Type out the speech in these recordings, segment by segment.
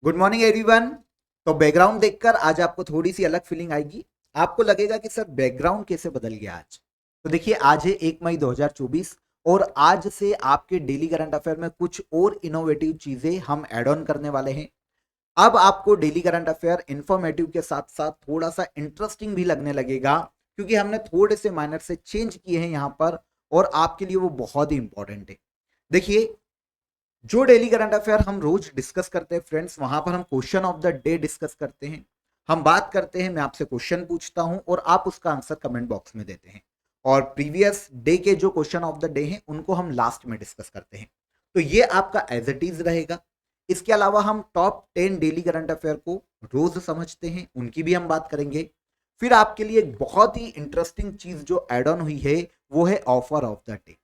Good morning everyone. तो background देखकर आज आपको थोड़ी सी अलग फीलिंग आएगी। आपको लगेगा कि सर बैकग्राउंड कैसे बदल गया आज। तो देखिए आज है 1 मई 2024 और आज से आपके डेली करंट अफेयर में कुछ और इनोवेटिव चीजें हम ऐड ऑन करने वाले हैं। अब आपको डेली करंट अफेयर इंफॉर्मेटिव के साथ साथ थोड़ा सा इंटरेस्टिंग भी लगने लगेगा, क्योंकि हमने थोड़े से माइनर से चेंज किए हैं यहां पर और आपके लिए वो बहुत ही इंपॉर्टेंट है। देखिए, जो डेली करंट अफेयर हम रोज डिस्कस करते हैं फ्रेंड्स, वहां पर हम question of the day discuss करते हैं। हम बात करते हैं, मैं आपसे क्वेश्चन पूछता हूं और आप उसका आंसर कमेंट बॉक्स में देते हैं। और प्रीवियस डे के जो क्वेश्चन ऑफ द डे हैं उनको हम लास्ट में डिस्कस करते हैं। तो ये आपका एज इट इज रहेगा। इसके अलावा हम टॉप 10 डेली करंट अफेयर को रोज समझते हैं, उनकी भी हम बात करेंगे। फिर आपके लिए एक बहुत ही इंटरेस्टिंग चीज जो एड ऑन हुई है वो है offer of the day.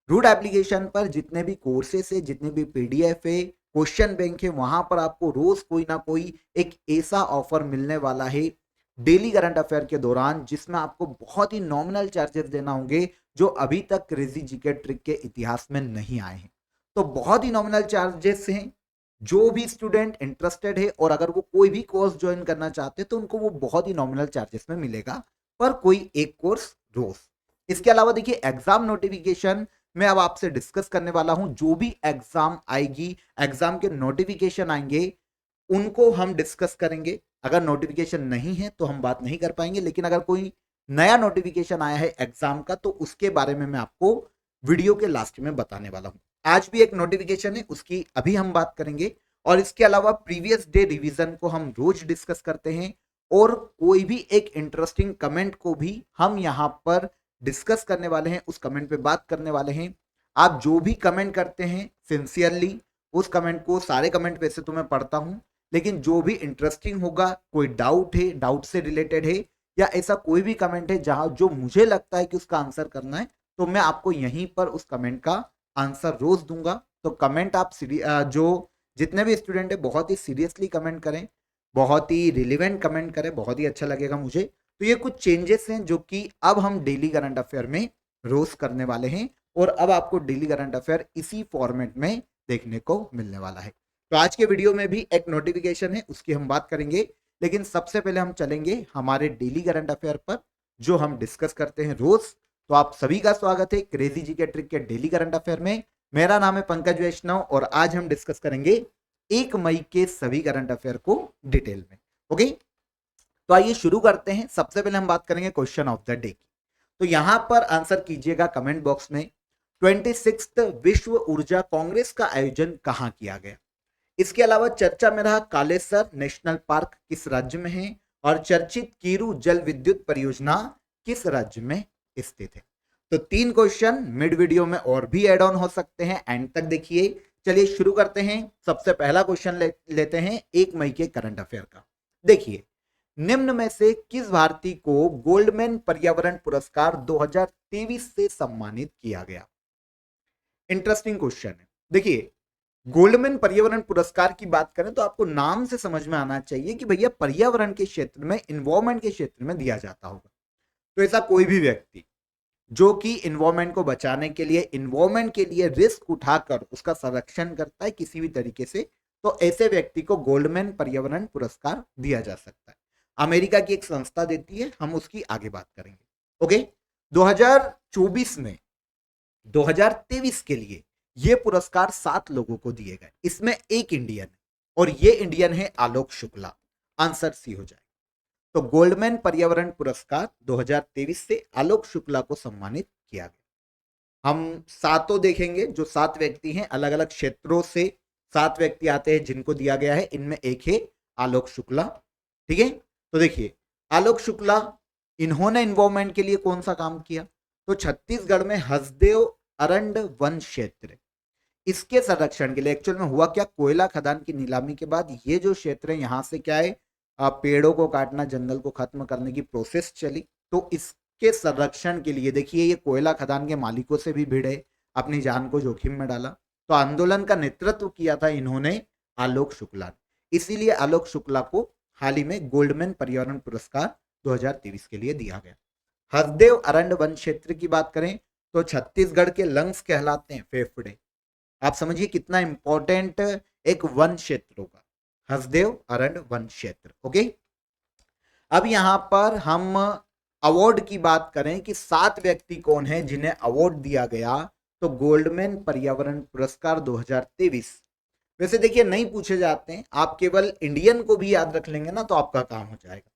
Route application पर जितने भी कोर्सेस है, जितने भी पीडीएफ है, क्वेश्चन बैंक है, वहां पर आपको रोज कोई ना कोई एक ऐसा ऑफर मिलने वाला है डेली करंट अफेयर के दौरान, जिसमें आपको बहुत ही नॉमिनल चार्जेस देना होंगे, जो अभी तक क्रेजी जीके ट्रिक के इतिहास में नहीं आए हैं। तो बहुत ही नॉमिनल चार्जेस हैं। जो भी स्टूडेंट इंटरेस्टेड है और अगर वो कोई भी कोर्स ज्वाइन करना चाहते हैं तो उनको वो बहुत ही नॉमिनल चार्जेस में मिलेगा, पर कोई एक कोर्स रोज। इसके अलावा देखिए, एग्जाम नोटिफिकेशन मैं अब आपसे डिस्कस करने वाला हूं। जो भी एग्जाम आएगी, एग्जाम के नोटिफिकेशन आएंगे, उनको हम डिस्कस करेंगे। अगर नोटिफिकेशन नहीं है तो हम बात नहीं कर पाएंगे, लेकिन अगर कोई नया नोटिफिकेशन आया है एग्जाम का तो उसके बारे में मैं आपको वीडियो के लास्ट में बताने वाला हूं। आज भी एक नोटिफिकेशन है, उसकी अभी हम बात करेंगे। और इसके अलावा प्रीवियस डे रिवीजन को हम रोज डिस्कस करते हैं और कोई भी एक इंटरेस्टिंग कमेंट को भी हम यहां पर डिस्कस करने वाले हैं, उस कमेंट पे बात करने वाले हैं। आप जो भी कमेंट करते हैं सिंसियरली उस कमेंट को, सारे कमेंट वैसे तो मैं पढ़ता हूं, लेकिन जो भी इंटरेस्टिंग होगा, कोई डाउट है, डाउट से रिलेटेड है, या ऐसा कोई भी कमेंट है जहां जो मुझे लगता है कि उसका आंसर करना है, तो मैं आपको यहीं पर उस कमेंट का आंसर रोज दूंगा। तो कमेंट आप जो जितने भी स्टूडेंट है बहुत ही सीरियसली कमेंट करें, बहुत ही रिलेवेंट कमेंट करें, बहुत ही अच्छा लगेगा मुझे। तो ये कुछ चेंजेस हैं जो कि अब हम डेली करंट अफेयर में रोज करने वाले हैं और अब आपको डेली करंट अफेयर इसी फॉर्मेट में देखने को मिलने वाला है। तो आज के वीडियो में भी एक नोटिफिकेशन है, उसकी हम बात करेंगे, लेकिन सबसे पहले हम चलेंगे हमारे डेली करंट अफेयर पर जो हम डिस्कस करते हैं रोज। तो आप सभी का स्वागत है क्रेजी जी के ट्रिक के डेली करंट अफेयर में। मेरा नाम है पंकज वैष्णव और आज हम डिस्कस करेंगे 1 मई के सभी करंट अफेयर को डिटेल में। ओके, तो आइए शुरू करते हैं। सबसे पहले हम बात करेंगे क्वेश्चन ऑफ द डे की। तो यहां पर आंसर कीजिएगा कमेंट बॉक्स में। 26th विश्व ऊर्जा कांग्रेस का आयोजन कहां किया गया। इसके अलावा चर्चा में रहा कालेसर नेशनल पार्क किस राज्य में है और चर्चित कीरू जल विद्युत परियोजना किस राज्य में स्थित है। तो 3 क्वेश्चन मिड वीडियो में और भी एड ऑन हो सकते हैं, एंड तक देखिए। चलिए शुरू करते हैं। सबसे पहला क्वेश्चन लेते हैं 1 मई के करंट अफेयर का। देखिए, निम्न में से किस भारतीय को गोल्डमैन पर्यावरण पुरस्कार 2023 से सम्मानित किया गया। इंटरेस्टिंग क्वेश्चन है। देखिए, गोल्डमैन पर्यावरण पुरस्कार की बात करें तो आपको नाम से समझ में आना चाहिए कि भैया पर्यावरण के क्षेत्र में, इन्वायरमेंट के क्षेत्र में दिया जाता होगा। तो ऐसा कोई भी व्यक्ति जो कि इन्वायरमेंट को बचाने के लिए, इन्वायरमेंट के लिए रिस्क उठाकर उसका संरक्षण करता है किसी भी तरीके से, तो ऐसे व्यक्ति को गोल्डमैन पर्यावरण पुरस्कार दिया जा सकता है। अमेरिका की एक संस्था देती है, हम उसकी आगे बात करेंगे। ओके, 2024 में 2023 के लिए ये पुरस्कार 7 लोगों को दिए गए, इसमें एक इंडियन है और ये इंडियन है आलोक शुक्ला। आंसर सी हो जाए। तो गोल्डमैन पर्यावरण पुरस्कार 2023 से आलोक शुक्ला को सम्मानित किया गया। हम सातों देखेंगे, जो 7 व्यक्ति हैं अलग अलग क्षेत्रों से 7 व्यक्ति आते हैं जिनको दिया गया है, इनमें एक है आलोक शुक्ला। ठीक है, तो देखिए आलोक शुक्ला, इन्होंने इन्वायरमेंट के लिए कौन सा काम किया। तो छत्तीसगढ़ में हसदेव अरंड वन क्षेत्र, इसके संरक्षण के लिए एक्चुअल में हुआ क्या, कोयला खदान की नीलामी के बाद ये जो क्षेत्र है यहां से क्या है, पेड़ों को काटना, जंगल को खत्म करने की प्रोसेस चली। तो इसके संरक्षण के लिए देखिए, ये कोयला खदान के मालिकों से भी भिड़े, अपनी जान को जोखिम में डाला। तो आंदोलन का नेतृत्व किया था इन्होंने आलोक शुक्ला। इसीलिए आलोक शुक्ला को हाल ही में गोल्डमैन पर्यावरण पुरस्कार 2023 के लिए दिया गया। हसदेव अरण्य वन क्षेत्र की बात करें तो छत्तीसगढ़ के लंग्स कहलाते हैं, फेफड़े। आप समझिए कितना इंपॉर्टेंट एक वन क्षेत्र होगा। हसदेव अरण्य वन क्षेत्र। ओके, अब यहां पर हम अवार्ड की बात करें कि 7 व्यक्ति कौन है जिन्हें अवार्ड दिया गया, तो गोल्डमैन पर्यावरण पुरस्कार 2023। वैसे देखिए नहीं पूछे जाते हैं, आप केवल इंडियन को भी याद रख लेंगे ना तो आपका काम हो जाएगा।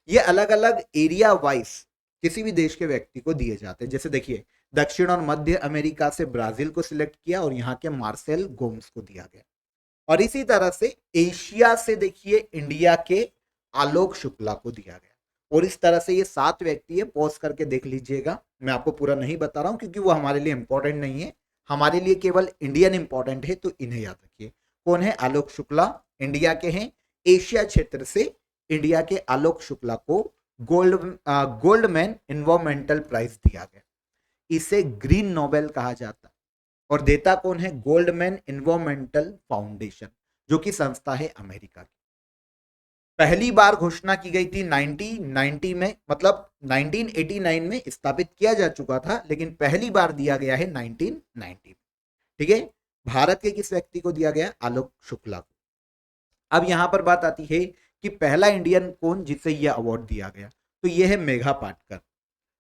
ये अलग अलग एरिया वाइज किसी भी देश के व्यक्ति को दिए जाते हैं। जैसे देखिए दक्षिण और मध्य अमेरिका से ब्राजील को सिलेक्ट किया और यहाँ के मार्सेल गोम्स को दिया गया। और इसी तरह से एशिया से देखिए इंडिया के आलोक शुक्ला को दिया गया। और इस तरह से ये 7 व्यक्ति है, पॉज करके देख लीजिएगा। मैं आपको पूरा नहीं बता रहा हूं क्योंकि वो हमारे लिए इंपॉर्टेंट नहीं है, हमारे लिए केवल इंडियन इंपॉर्टेंट है, तो इन्हें याद रखिए। कौन है? आलोक शुक्ला इंडिया के हैं। एशिया क्षेत्र से इंडिया के आलोक शुक्ला को गोल्डमैन इन्वायरमेंटल प्राइज दिया गया। इसे ग्रीन नोबेल कहा जाता है। और देता कौन है? गोल्डमैन इन्वायरमेंटल फाउंडेशन, जो कि संस्था है अमेरिका की। पहली बार घोषणा की गई थी 1990 में, मतलब 1989 में स्थापित किया जा चुका था, लेकिन पहली बार दिया गया है 1990 में। ठीक है, भारत के किस व्यक्ति को दिया गया? आलोक शुक्ला को। अब यहां पर बात आती है कि पहला इंडियन कौन जिसे यह अवार्ड दिया गया, तो यह है मेघा पाटकर।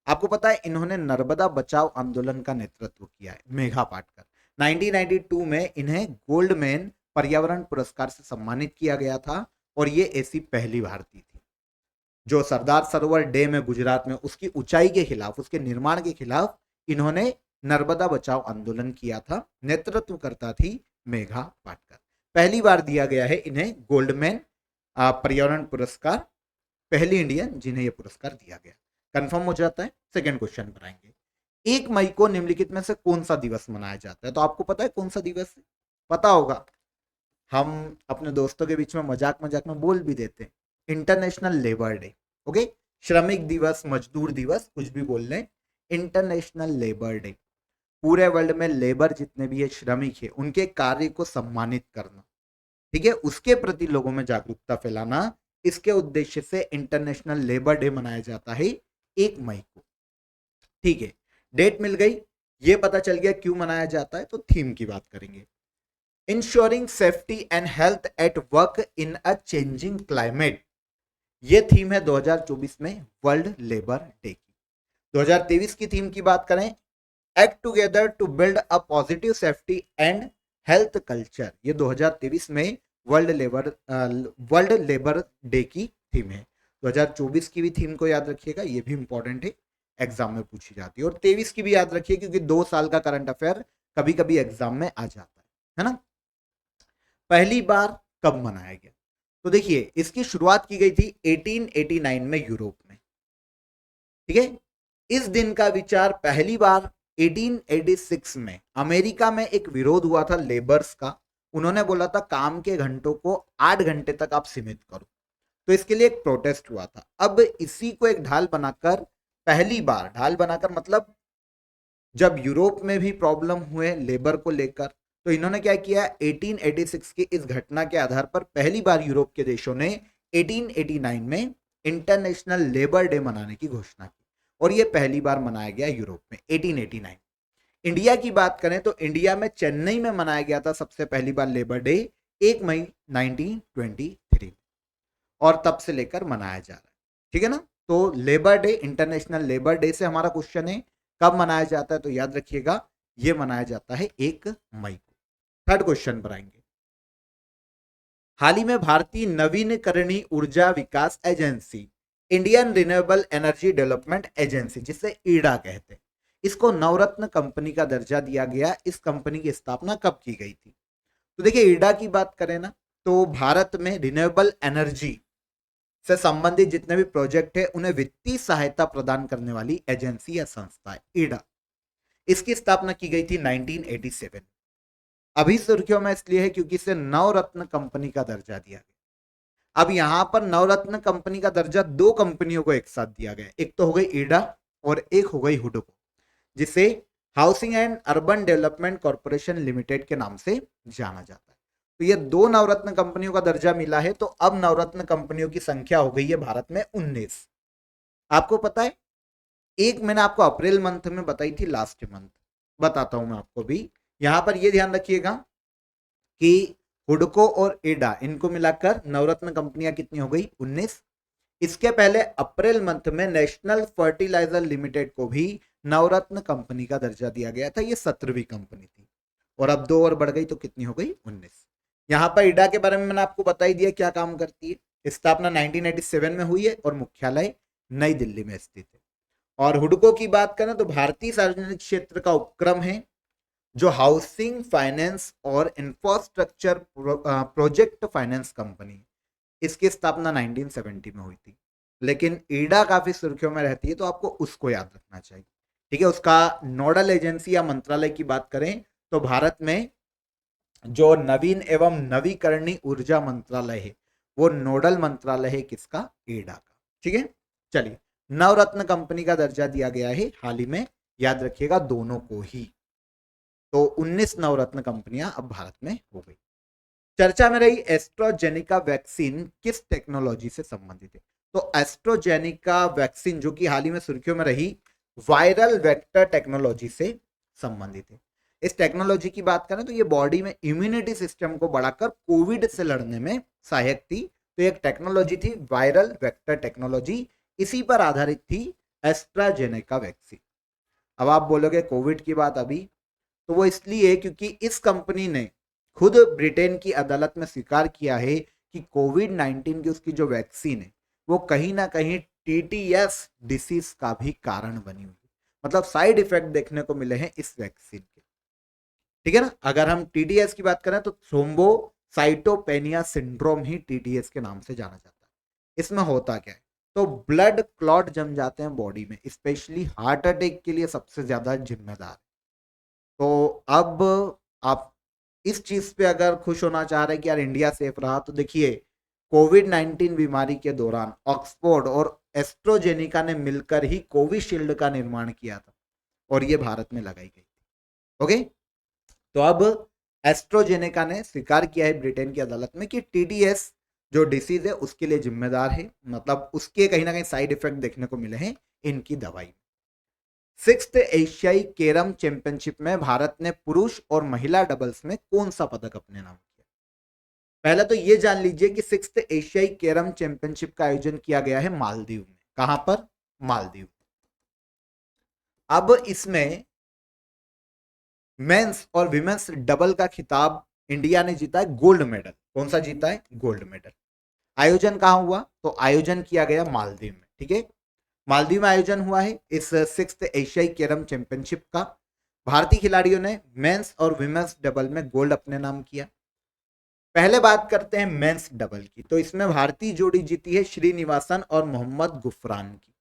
आपको पता है इन्होंने नर्मदा बचाओ आंदोलन का नेतृत्व किया है। मेघा पाटकर 1992 में इन्हें गोल्डमैन पर्यावरण पुरस्कार से सम्मानित किया गया था। और ये ऐसी पहली भारतीय थी जो सरदार सरोवर डैम है गुजरात में, उसकी ऊंचाई के खिलाफ, उसके निर्माण के खिलाफ इन्होंने नर्मदा बचाओ आंदोलन किया था। नेतृत्व करता थी मेघा पाटकर। पहली बार दिया गया है इन्हें गोल्डमैन पर्यावरण पुरस्कार, पहली इंडियन जिन्हें यह पुरस्कार दिया गया। कंफर्म हो जाता है। सेकंड क्वेश्चन पर आएंगे। 1 मई को निम्नलिखित में से कौन सा दिवस मनाया जाता है? तो आपको पता है कौन सा दिवस है? पता होगा, हम अपने दोस्तों के बीच में मजाक मजाक में बोल भी देते हैं, इंटरनेशनल लेबर डे। ओके, श्रमिक दिवस, मजदूर दिवस, कुछ भी बोल लें, इंटरनेशनल लेबर डे। पूरे वर्ल्ड में लेबर जितने भी है, श्रमिक है, उनके कार्य को सम्मानित करना, ठीक है, उसके प्रति लोगों में जागरूकता फैलाना, इसके उद्देश्य से इंटरनेशनल लेबर डे मनाया जाता है 1 मई को। ठीक है, डेट मिल गई, ये पता चल गया क्यों मनाया जाता है। तो थीम की बात करेंगे। Ensuring safety and health at work in a changing climate, ये थीम है 2024 में वर्ल्ड लेबर डे की। 2023 की थीम की बात करें, act together to build a positive safety and health culture, ये 2023 में वर्ल्ड लेबर डे की थीम है। 2024 की भी थीम को याद रखिएगा, ये भी इंपॉर्टेंट है, एग्जाम में पूछी जाती है। और 23 की भी याद रखिए क्योंकि 2 साल का करंट अफेयर कभी कभी एग्जाम में आ जाता है ना। पहली बार कब मनाया गया? तो देखिए इसकी शुरुआत की गई थी 1889 में यूरोप में। ठीक है, इस दिन का विचार पहली बार 1886 में अमेरिका में एक विरोध हुआ था लेबर्स का। उन्होंने बोला था काम के घंटों को 8 घंटे तक आप सीमित करो, तो इसके लिए एक प्रोटेस्ट हुआ था। अब इसी को एक ढाल बनाकर, पहली बार ढाल बनाकर, मतलब जब यूरोप में भी प्रॉब्लम हुए लेबर को लेकर, तो इन्होंने क्या किया, 1886 की इस घटना के आधार पर पहली बार यूरोप के देशों ने 1889 में इंटरनेशनल लेबर डे मनाने की घोषणा की। और यह पहली बार मनाया गया यूरोप में 1889। इंडिया की बात करें तो इंडिया में चेन्नई में मनाया गया था सबसे पहली बार लेबर डे 1 मई 1923, और तब से लेकर मनाया जा रहा है। ठीक है ना। तो labour day, international labour day से हमारा क्वेश्चन है कब मनाया जाता है, तो याद रखिएगा यह मनाया जाता है 1 मई को। थर्ड क्वेश्चन पर आएंगे। हाल ही में भारतीय नवीनकरणीय ऊर्जा विकास agency, Indian renewable energy development agency, जिसे ईडा कहते हैं, इसको नवरत्न कंपनी का दर्जा दिया गया। इस कंपनी की स्थापना कब की गई थी? तो देखिए ईडा की बात करें ना, तो भारत में रिन्यूएबल एनर्जी से संबंधित जितने भी प्रोजेक्ट है उन्हें वित्तीय सहायता प्रदान करने वाली एजेंसी या संस्था है ईडा। इसकी स्थापना की गई थी 1987। अभी सुर्खियों में इसलिए है क्योंकि इसे नवरत्न कंपनी का दर्जा दिया गया। अब यहां पर नवरत्न कंपनी का दर्जा 2 कंपनियों को एक साथ दिया गया, एक तो हो गई ईडा और एक हो गई हुडको, जिसे housing and urban development corporation limited के नाम से जाना जाता है। तो ये 2 नवरत्न कंपनियों का दर्जा मिला है। तो अब नवरत्न कंपनियों की संख्या हो गई है भारत में 19। आपको पता है एक मैंने आपको अप्रैल मंथ में बताई थी, लास्ट मंथ बताता हूं मैं आपको भी। यहां पर ये ध्यान रखिएगा कि हुडको और एडा, इनको मिलाकर नवरत्न कंपनियां कितनी हो गई? 19। इसके पहले अप्रैल मंथ में नेशनल फर्टिलाइजर लिमिटेड को भी नवरत्न कंपनी का दर्जा दिया गया था, ये 17वीं कंपनी थी, और अब 2 और बढ़ गई तो कितनी हो गई? 19। यहां पर इडा के बारे में मैंने आपको बता ही दिया क्या काम करती है। स्थापना 1987 में हुई है और मुख्यालय नई दिल्ली में स्थित है। और हुडको की बात करें तो भारतीय सार्वजनिक क्षेत्र का उपक्रम है जो हाउसिंग फाइनेंस और इंफ्रास्ट्रक्चर प्रोजेक्ट फाइनेंस कंपनी, इसकी स्थापना 1970 में हुई थी। लेकिन ईडा काफी सुर्खियों में रहती है तो आपको उसको याद रखना चाहिए, ठीक है। उसका नोडल एजेंसी या मंत्रालय की बात करें तो भारत में जो नवीन एवं नवीकरणीय ऊर्जा मंत्रालय है वो नोडल मंत्रालय है किसका? ईडा का, ठीक है। चलिए, नवरत्न कंपनी का दर्जा दिया गया है हाल ही में, याद रखिएगा दोनों को ही। तो 19 नवरत्न कंपनियां अब भारत में हो गई। चर्चा में रही एस्ट्रोजेनिका वैक्सीन किस टेक्नोलॉजी से संबंधित है? तो एस्ट्रोजेनिका वैक्सीन जो कि हाल ही में सुर्खियों में रही, वायरल वेक्टर टेक्नोलॉजी से संबंधित है। इस टेक्नोलॉजी की बात करें तो ये बॉडी में इम्यूनिटी सिस्टम को बढ़ाकर कोविड से लड़ने में सहायक थी। तो एक टेक्नोलॉजी थी वायरल वेक्टर टेक्नोलॉजी, इसी पर आधारित थी एस्ट्राजेनेका वैक्सीन। अब आप बोलोगे कोविड की बात अभी, तो वो इसलिए क्योंकि इस कंपनी ने खुद ब्रिटेन की अदालत में स्वीकार किया है कि कोविड-19 की उसकी जो वैक्सीन है वो कहीं ना कहीं टीटीएस डिसीज का भी कारण बनी हुई है। मतलब साइड इफेक्ट देखने को मिले हैं इस वैक्सीन के, ठीक है ना। अगर हम टीटीएस की बात करें तो थ्रोम्बोसाइटोपेनिया सिंड्रोम ही टीटीएस के नाम से जाना जाता है। इसमें होता क्या है? तो ब्लड क्लॉट जम जाते हैं बॉडी में, स्पेशली हार्ट अटैक के लिए सबसे ज्यादा जिम्मेदार। तो अब आप इस चीज पे अगर खुश होना चाह रहे हैं कि यार इंडिया सेफ रहा, तो देखिए कोविड-19 बीमारी के दौरान ऑक्सफोर्ड और एस्ट्रोजेनिका ने मिलकर ही कोविशील्ड का निर्माण किया था और ये भारत में लगाई गई थी। ओके, तो अब एस्ट्रोजेनेका ने स्वीकार किया है ब्रिटेन की अदालत में कि टीडीएस जो डिसीज है उसके लिए जिम्मेदार है, मतलब उसके कहीं ना कहीं साइड इफेक्ट देखने को मिले हैं इनकी दवाई। 6th एशियाई कैरम चैंपियनशिप में भारत ने पुरुष और महिला डबल्स में कौन सा पदक अपने नाम किया? पहले तो ये जान लीजिए कि 6th एशियाई कैरम चैंपियनशिप का आयोजन किया गया है मालदीव में। कहां पर? मालदीव। अब इसमें मेंस और विमेंस डबल का खिताब इंडिया ने जीता है गोल्ड मेडल। कौन सा जीता है? Gold medal. आयोजन कहां हुआ? तो आयोजन किया गया मालदीव में, ठीक है। मालदीव में आयोजन हुआ है इस 6th एशियाई कैरम चैंपियनशिप का। भारतीय खिलाड़ियों ने मेंस और विमेंस डबल में गोल्ड अपने नाम किया। पहले बात करते हैं मेंस डबल की, तो इसमें भारतीय जोड़ी जीती है श्रीनिवासन और मोहम्मद गुफरान की।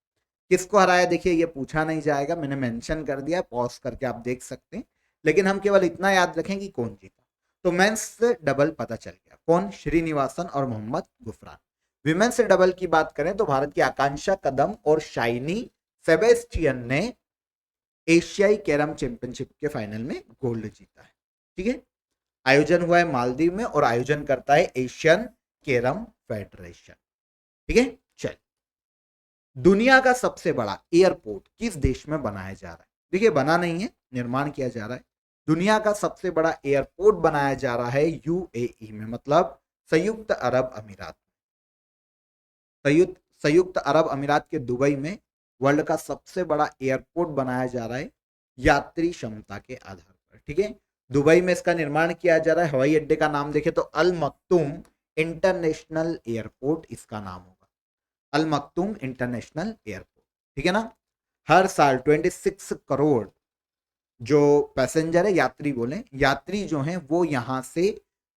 किसको हराया? देखिए ये पूछा नहीं जाएगा, मैंने मेंशन कर दिया, पॉज करके आप देख सकते हैं, लेकिन हम केवल इतना याद रखें कि कौन जीता। तो मेंस डबल पता चल गया कौन, श्रीनिवासन और मोहम्मद गुफरान। विमेंस डबल की बात करें तो भारत की आकांक्षा कदम और शाइनी सेबेस्टियन ने एशियाई कैरम चैंपियनशिप के फाइनल में गोल्ड जीता है, ठीक है। आयोजन हुआ है मालदीव में और आयोजन करता है एशियन कैरम फेडरेशन, ठीक है। चल, दुनिया का सबसे बड़ा एयरपोर्ट किस देश में बनाया जा रहा है? देखिए बना नहीं है, निर्माण किया जा रहा है। दुनिया का सबसे बड़ा एयरपोर्ट बनाया जा रहा है यूएई में, मतलब संयुक्त अरब अमीरात। संयुक्त अरब अमीरात के दुबई में वर्ल्ड का सबसे बड़ा एयरपोर्ट बनाया जा रहा है यात्री क्षमता के आधार पर, ठीक है। दुबई में इसका निर्माण किया जा रहा है। हवाई अड्डे का नाम देखें तो अल मक्तूम इंटरनेशनल एयरपोर्ट इसका नाम होगा, अल मक्तूम इंटरनेशनल एयरपोर्ट, ठीक है ना। हर साल 26 करोड़ जो पैसेंजर है, यात्री बोले, यात्री जो हैं वो यहां से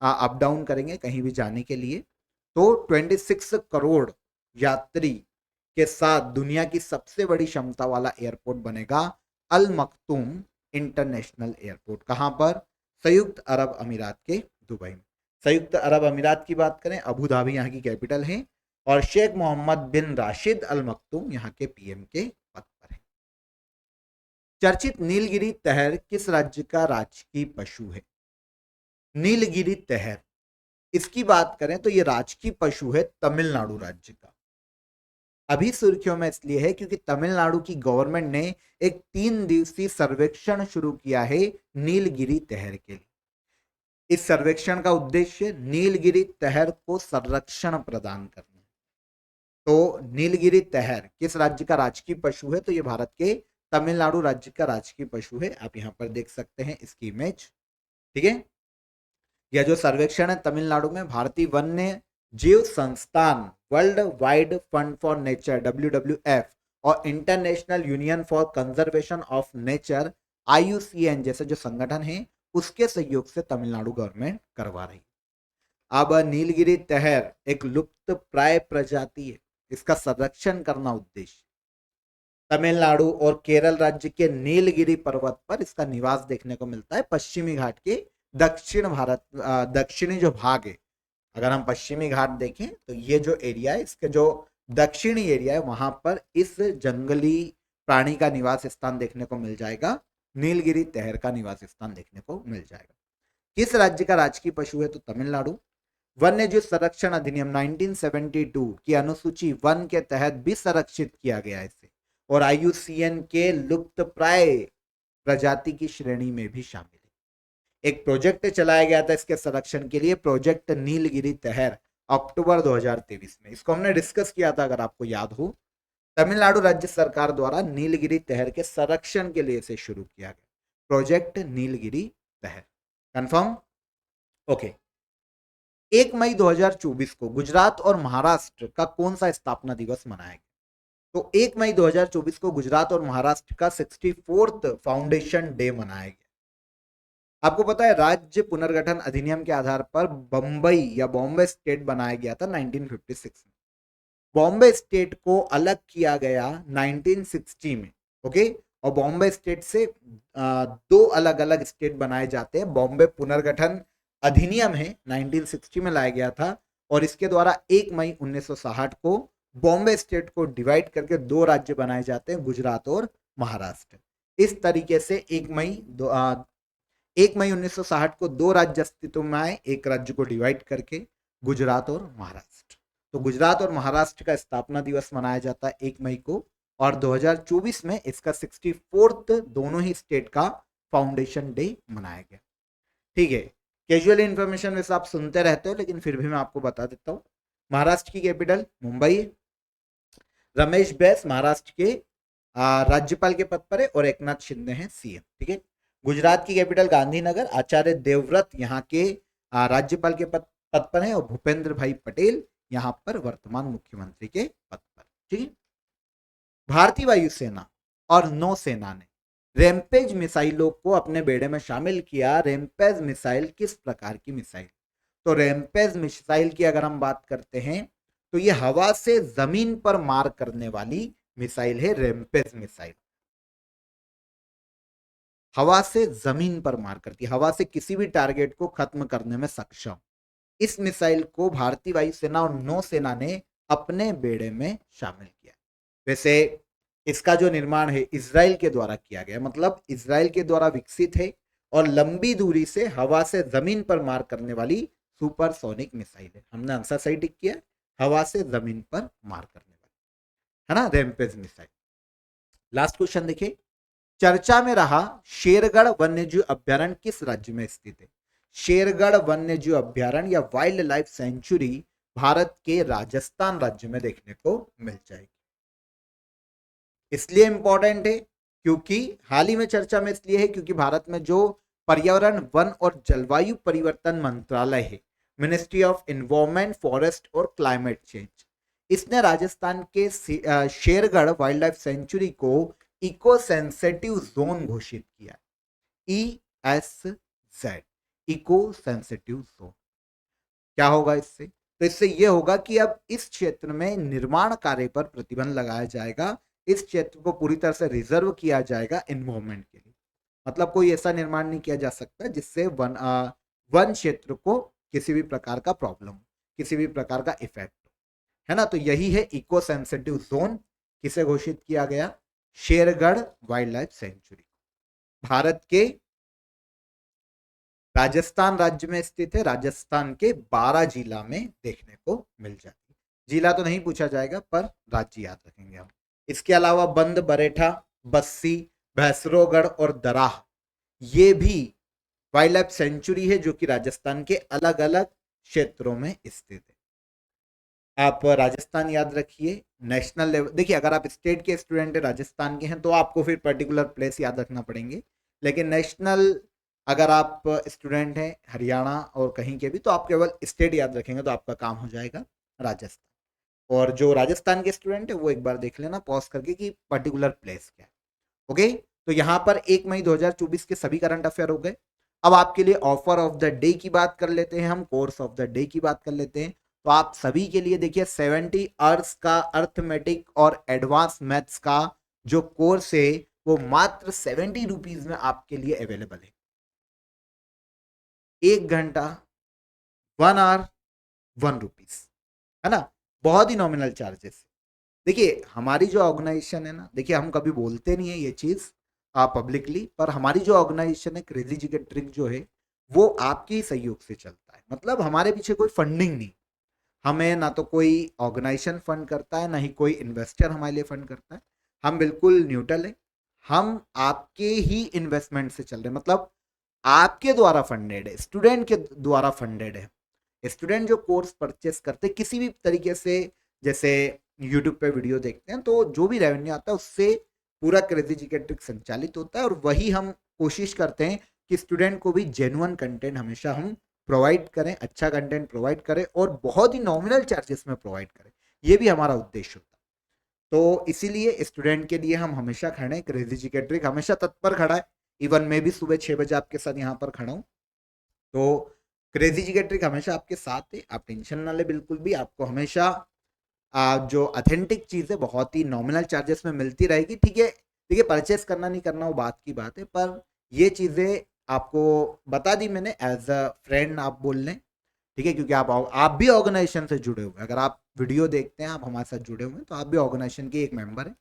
अप डाउन करेंगे कहीं भी जाने के लिए। तो 26 करोड़ यात्री के साथ दुनिया की सबसे बड़ी क्षमता वाला एयरपोर्ट बनेगा अल मक्तूम इंटरनेशनल एयरपोर्ट। कहां पर? संयुक्त अरब अमीरात के दुबई में। संयुक्त अरब अमीरात की बात करें, अबू धाबी यहाँ की कैपिटल है और शेख मोहम्मद बिन राशिद अल मक्तूम यहाँ के पीएम के पद पर है। चर्चित नीलगिरी तहर किस राज्य का राजकीय पशु है? नीलगिरी तहर, इसकी बात करें तो ये राजकीय पशु है तमिलनाडु राज्य का। अभी सुर्खियों में इसलिए है क्योंकि तमिलनाडु की गवर्नमेंट ने एक 3 दिवसीय सर्वेक्षण शुरू किया है नीलगिरी तहर के लिए। इस सर्वेक्षण का उद्देश्य नीलगिरी तहर को संरक्षण प्रदान करना। तो नीलगिरी तहर किस राज्य का राजकीय पशु है? तो ये भारत के तमिलनाडु राज्य का राजकीय पशु है। आप यहाँ पर देख सकते हैं इसकी इमेज, ठीक है। यह जो सर्वेक्षण है तमिलनाडु में भारतीय वन्य जीव संस्थान, world wide fund for nature WWF और international union for conservation of nature IUCN जैसे जो संगठन है उसके सहयोग से तमिलनाडु गवर्नमेंट करवा रही है। अब नीलगिरी तहर एक लुप्त प्राय प्रजाति है, इसका संरक्षण करना उद्देश्य। तमिलनाडु और केरल राज्य के नीलगिरी पर्वत पर इसका निवास देखने को मिलता है। पश्चिमी घाट के दक्षिण भारत दक्षिणी जो भाग है, अगर हम पश्चिमी घाट देखें तो ये जो एरिया है इसके जो दक्षिणी एरिया है वहां पर इस जंगली प्राणी का निवास स्थान देखने को मिल जाएगा। नीलगिरी तहर का निवास स्थान देखने को मिल जाएगा। किस राज्य का राजकीय पशु है? तो तमिलनाडु। वन्य जीव संरक्षण अधिनियम 1972 की अनुसूची वन के तहत भी संरक्षित किया गया है इसे, और IUCN के लुप्त प्राय प्रजाति की श्रेणी में भी शामिल है। एक प्रोजेक्ट चलाया गया था इसके संरक्षण के लिए, प्रोजेक्ट नीलगिरी तहर, अक्टूबर 2023 में। इसको हमने डिस्कस किया था अगर आपको याद हो। तमिलनाडु राज्य सरकार द्वारा नीलगिरी तहर के संरक्षण के लिए इसे शुरू किया गया, प्रोजेक्ट नीलगिरी तहर। कंफर्म? ओके। 1 मई 2024 को गुजरात और महाराष्ट्र का कौन सा स्थापना दिवस मनाया गया? तो 1 मई 2024 को गुजरात और महाराष्ट्र का 64th फाउंडेशन डे मनाया गया। आपको पता है राज्य पुनर्गठन अधिनियम के आधार पर बंबई या बॉम्बे स्टेट बनाया गया था 1956 में। बॉम्बे स्टेट को अलग किया गया 1960 में, ओके। और बॉम्बे स्टेट से दो अलग अलग स्टेट बनाए जाते हैं। बॉम्बे पुनर्गठन अधिनियम है 1960 में लाया गया था, और इसके द्वारा 1 मई 1960 को बॉम्बे स्टेट को डिवाइड करके दो राज्य बनाए जाते हैं, गुजरात और महाराष्ट्र। इस तरीके से 1 मई 1960 को दो राज्य अस्तित्व में आए, एक राज्य को डिवाइड करके, गुजरात और महाराष्ट्र। तो गुजरात और महाराष्ट्र का स्थापना दिवस मनाया जाता है 1 मई को, और 2024 में इसका 64th दोनों ही स्टेट का फाउंडेशन डे मनाया गया। ठीक है, कैजुअल इंफॉर्मेशन वैसे आप सुनते रहते हो लेकिन फिर भी मैं आपको बता देता हूँ। महाराष्ट्र की कैपिटल मुंबई है। रमेश बैस महाराष्ट्र के राज्यपाल के पद पर है और एकनाथ शिंदे हैं CM। ठीक है। गुजरात की कैपिटल गांधीनगर, आचार्य देवव्रत यहाँ के राज्यपाल के पद पर है, और भूपेंद्र भाई पटेल यहाँ पर वर्तमान मुख्यमंत्री के पद पर। ठीक है। भारतीय वायुसेना और नौसेना ने रैम्पेज मिसाइलों को अपने बेड़े में शामिल किया। रैम्पेज मिसाइल किस प्रकार की मिसाइल? तो रैम्पेज मिसाइल की अगर हम बात करते हैं तो ये हवा से जमीन पर मार करने वाली मिसाइल है। रैम्पेज मिसाइल हवा से जमीन पर मार करती है, हवा से किसी भी टारगेट को खत्म करने में सक्षम। इस मिसाइल को भारतीय वायुसेना और नौसेना ने अपने बेड़े में शामिल किया। वैसे इसका जो निर्माण है इजराइल के द्वारा किया गया, मतलब इजराइल के द्वारा विकसित है और लंबी दूरी से हवा से जमीन पर मार करने वाली सुपरसोनिक मिसाइल है। हमने आंसर सही टिक किया, हवा से जमीन पर मार करने वाली, है ना, रैम्पेज मिसाइल। लास्ट क्वेश्चन देखिए, चर्चा में रहा शेरगढ़ वन्यजीव अभ्यारण्य किस राज्य में स्थित है? शेरगढ़ वन्यजीव अभ्यारण्य या वाइल्ड लाइफ सेंचुरी भारत के राजस्थान राज्य में देखने को मिल जाएगी। इसलिए इंपॉर्टेंट है क्योंकि हाल ही में चर्चा में इसलिए है क्योंकि भारत में जो पर्यावरण, वन और जलवायु परिवर्तन मंत्रालय है, मिनिस्ट्री ऑफ एनवायरनमेंट, फॉरेस्ट और क्लाइमेट चेंज, इसने राजस्थान के शेरगढ़ वाइल्ड लाइफ सेंचुरी को इको सेंसिटिव जोन घोषित किया। ESZ, eco sensitive zone. क्या होगा इससे? तो इससे यह होगा कि अब इस क्षेत्र में निर्माण कार्य पर प्रतिबंध लगाया जाएगा। इस क्षेत्र को पूरी तरह से रिजर्व किया जाएगा एनवायरनमेंट के लिए। मतलब कोई ऐसा निर्माण नहीं किया जा सकता जिससे वन क्षेत्र को किसी भी प्रकार का प्रॉब्लम, किसी भी प्रकार का इफेक्ट, है ना। तो यही है इको सेंसिटिव जोन। किसे घोषित किया गया? Shergarh wildlife century. Bharat के राजस्थान राज्य में स्थित है। राजस्थान के 12 जिला में देखने को मिल जाती है। जिला तो नहीं पूछा जाएगा पर राज्य याद रखेंगे हम। इसके अलावा बंद, बरेठा, बस्सी, भैंसरोगढ़ और दराह, ये भी वाइल्ड लाइफ सेंचुरी है जो कि राजस्थान के अलग अलग क्षेत्रों में स्थित है। आप राजस्थान याद रखिए। नेशनल लेवल, देखिए अगर आप स्टेट के स्टूडेंट है, राजस्थान के हैं, तो आपको फिर पर्टिकुलर प्लेस याद रखना पड़ेंगे। लेकिन नेशनल अगर आप स्टूडेंट हैं हरियाणा और कहीं के भी, तो आप केवल स्टेट याद रखेंगे तो आपका काम हो जाएगा राजस्थान। और जो राजस्थान के स्टूडेंट है वो एक बार देख लेना पॉज करके कि पर्टिकुलर प्लेस क्या है। ओके, तो यहाँ पर 1 मई 2024 के सभी करंट अफेयर हो गए। अब आपके लिए ऑफर ऑफ द डे की बात कर लेते हैं, हम कोर्स ऑफ द डे की बात कर लेते हैं। तो आप सभी के लिए देखिए 70 आवर्स का अर्थमेटिक और एडवांस मैथ्स का जो कोर्स है वो मात्र 70 रुपीज में आपके लिए अवेलेबल है। 1 घंटा 1 आवर 1 रुपीज, है ना, बहुत ही नॉमिनल चार्जेस। देखिए हमारी जो ऑर्गेनाइजेशन है ना, देखिए हम कभी बोलते नहीं है ये चीज पब्लिकली, पर हमारी जो ऑर्गेनाइजेशन है क्रेजी जिगर ट्रिक जो है वो आपके ही सहयोग से चलता है। मतलब हमारे पीछे कोई फंडिंग नहीं, हमें ना तो कोई ऑर्गेनाइजेशन फंड करता है, ना ही कोई इन्वेस्टर हमारे लिए फंड करता है। हम बिल्कुल न्यूट्रल है, हम आपके ही इन्वेस्टमेंट से चल रहे हैं। मतलब आपके द्वारा फंडेड है, स्टूडेंट के द्वारा फंडेड है। स्टूडेंट जो कोर्स परचेस करते किसी भी तरीके से, जैसे यूट्यूब पे वीडियो देखते हैं, तो जो भी रेवेन्यू आता है उससे पूरा क्रेजी जिगर ट्रिक संचालित होता है। और वही हम कोशिश करते हैं कि स्टूडेंट को भी जेन्युइन कंटेंट हमेशा हम प्रोवाइड करें, अच्छा कंटेंट प्रोवाइड करें और बहुत ही नॉमिनल चार्जेस में प्रोवाइड करें। ये भी हमारा उद्देश्य होता है। तो इसीलिए स्टूडेंट के लिए हम हमेशा खड़े हैं, क्रेजी जिगर ट्रिक हमेशा तत्पर खड़ा है। इवन मैं भी सुबह 6 बजे आपके साथ यहाँ पर खड़ा हूँ। तो क्रेजी जिगर ट्रिक हमेशा आपके साथ है, आप टेंशन ना ले बिल्कुल भी। आपको हमेशा जो ऑथेंटिक चीज़ है बहुत ही नॉमिनल चार्जेस में मिलती रहेगी। ठीक है, देखिए परचेस करना नहीं करना वो बात की बात है, पर ये चीज़ें आपको बता दी मैंने एज अ फ्रेंड आप बोल लें। ठीक है, क्योंकि आप भी ऑर्गेनाइजेशन से जुड़े हुए हैं। अगर आप वीडियो देखते हैं, आप हमारे साथ जुड़े हुए हैं, तो आप भी ऑर्गेनाइजेशन के एक मेंबर हैं।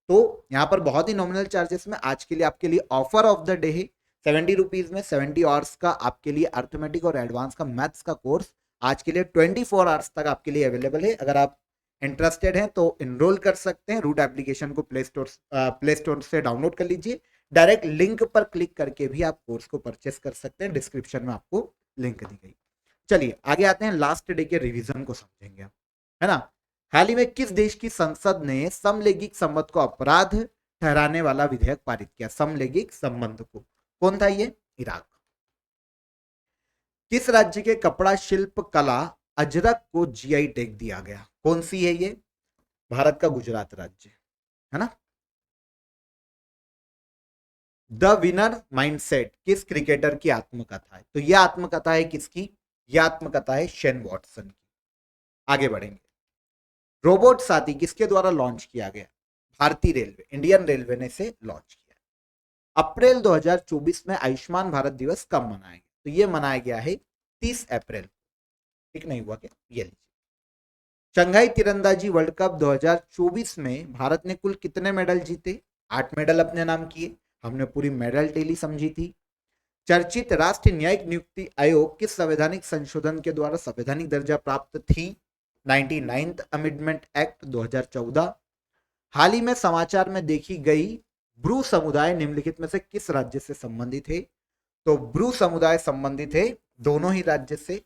तो यहाँ पर बहुत ही नॉमिनल चार्जेस में आज के लिए आपके लिए ऑफर ऑफ द डे है। 70 रुपीज में 70 आवर्स का आपके लिए अर्थमेटिक और एडवांस का मैथ्स का कोर्स आज के लिए 24 आवर्स तक आपके लिए अवेलेबल है। अगर आप इंटरेस्टेड हैं तो इनरोल कर सकते हैं। रूट एप्लीकेशन को प्ले स्टोर से डाउनलोड कर लीजिए। डायरेक्ट लिंक पर क्लिक करके भी आप कोर्स को परचेस कर सकते हैं। डिस्क्रिप्शन में आपको लिंक दी गई। चलिए आगे आते हैं, लास्ट डे के रिवीजन को समझेंगे, है ना। हाल ही में किस देश की संसद ने समलैंगिक संबंध को अपराध ठहराने वाला विधेयक पारित किया? समलैंगिक संबंध को, कौन था ये? इराक। किस राज्य के कपड़ा शिल्प कला अजरक को जीआई टैग दिया गया? कौन सी है ये? भारत का गुजरात राज्य, है ना। द विनर माइंडसेट किस क्रिकेटर की आत्मकथा है? तो यह आत्मकथा है किसकी? यह आत्मकथा है शेन वॉटसन की। आगे बढ़ेंगे। रोबोट साथी किसके द्वारा लॉन्च किया गया? भारतीय रेलवे, इंडियन रेलवे ने इसे लॉन्च किया। अप्रैल 2024 में आयुष्मान भारत दिवस कब मनाएंगे? तो यह मनाया गया है 30 अप्रैल। ठीक नहीं हुआ क्या? ये लीजिए। शंघाई तीरंदाजी वर्ल्ड कप 2024 में भारत ने कुल कितने मेडल जीते? 8 मेडल अपने नाम किए। हमने पूरी मेडल टेली समझी थी। चर्चित राष्ट्रीय न्यायिक नियुक्ति आयोग किस संवैधानिक संशोधन के द्वारा संवैधानिक दर्जा प्राप्त थी? 99th amendment act 2014। हाल ही में समाचार में देखी गई ब्रू समुदाय निम्नलिखित में से किस राज्य से संबंधित है? तो ब्रू समुदाय संबंधित है दोनों ही राज्य से,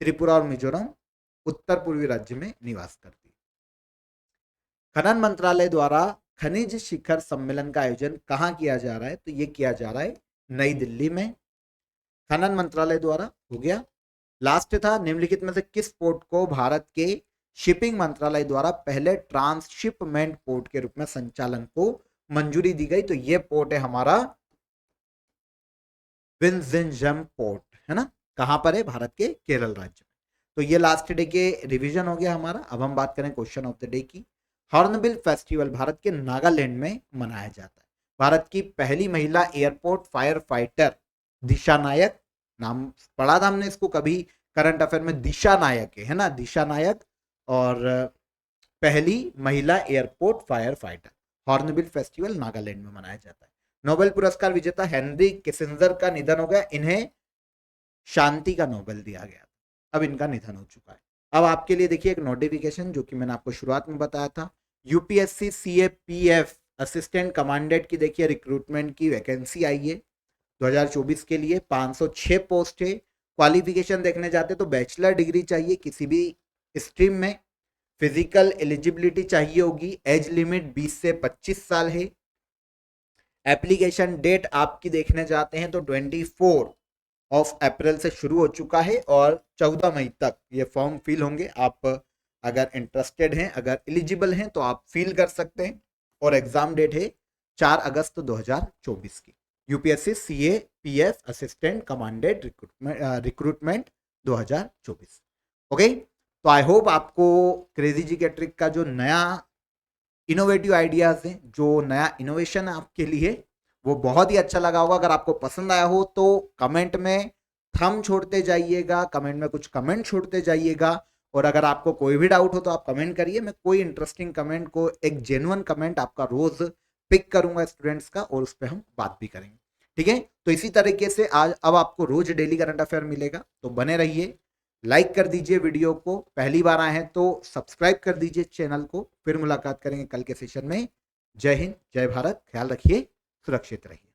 त्रिपुरा और मिजोरम उत्तर पूर्वी राज्य में निवास करती। खनन मंत्रालय द्वारा खनिज शिखर सम्मेलन का आयोजन कहां किया जा रहा है? तो यह किया जा रहा है नई दिल्ली में, खनन मंत्रालय द्वारा। हो गया। लास्ट था, निम्नलिखित में से किस पोर्ट को भारत के शिपिंग मंत्रालय द्वारा पहले ट्रांसशिपमेंट पोर्ट के रूप में संचालन को मंजूरी दी गई? तो यह पोर्ट है हमारा विंझिंजम पोर्ट, है ना। कहां पर है? भारत के केरल राज्य में। तो ये लास्ट डे के रिवीजन हो गया हमारा। अब हम बात करें क्वेश्चन ऑफ द डे की। हॉर्नबिल फेस्टिवल भारत के नागालैंड में मनाया जाता है। भारत की पहली महिला एयरपोर्ट फायर फाइटर दिशा नायक, नाम पढ़ा था हमने इसको कभी करंट अफेयर में, दिशा नायक है ना, दिशा नायक। और पहली महिला airport fire fighter. Hornbill festival Nagaland में मनाया जाता है। नोबेल पुरस्कार विजेता हेनरी किसिंजर का निधन हो गया। इन्हें शांति का नोबेल दिया गया। अब इनका निधन हो चुका है। अब आपके लिए देखिए एक नोटिफिकेशन जो कि मैंने आपको शुरुआत में बताया था, यूपीएससी सीएपीएफ असिस्टेंट कमांडेंट की देखिए रिक्रूटमेंट की वैकेंसी आई है। 2024 के लिए 506 पोस्ट है। क्वालिफिकेशन देखने जाते तो बैचलर डिग्री चाहिए किसी भी स्ट्रीम में, फिजिकल एलिजिबिलिटी चाहिए होगी, एज लिमिट 20 से 25 साल है। एप्लीकेशन डेट आपकी देखने जाते हैं तो 24 अप्रैल से शुरू हो चुका है और 14 मई तक ये फॉर्म फिल होंगे। आप अगर इंटरेस्टेड हैं, अगर एलिजिबल हैं तो आप फिल कर सकते हैं। और एग्जाम डेट है 4 अगस्त 2024 की। UPSC CA PF assistant commanded recruitment 2024। Okay, तो आई होप आपको क्रेजी जी के ट्रिक का जो नया इनोवेटिव आइडियाज हैं, जो नया इनोवेशन है आपके लिए, वो बहुत ही अच्छा लगा होगा। अगर आपको पसंद आया हो तो कमेंट में थंब छोड़ते जाइएगा, कमेंट में कुछ कमेंट छोड़ते जाइएगा। और अगर आपको कोई भी डाउट हो तो आप कमेंट करिए, मैं कोई इंटरेस्टिंग कमेंट को, एक जेन्युइन कमेंट आपका रोज पिक करूंगा स्टूडेंट्स का, और उस पर हम बात भी करेंगे। ठीक है, तो इसी तरीके से आज अब आपको रोज डेली करंट अफेयर मिलेगा, तो बने रहिए। लाइक कर दीजिए वीडियो को, पहली बार आए हैं तो सब्सक्राइब कर दीजिए चैनल को। फिर मुलाकात करेंगे कल के सेशन में। जय हिंद, जय भारत, ख्याल रखिए, सुरक्षित रहिए।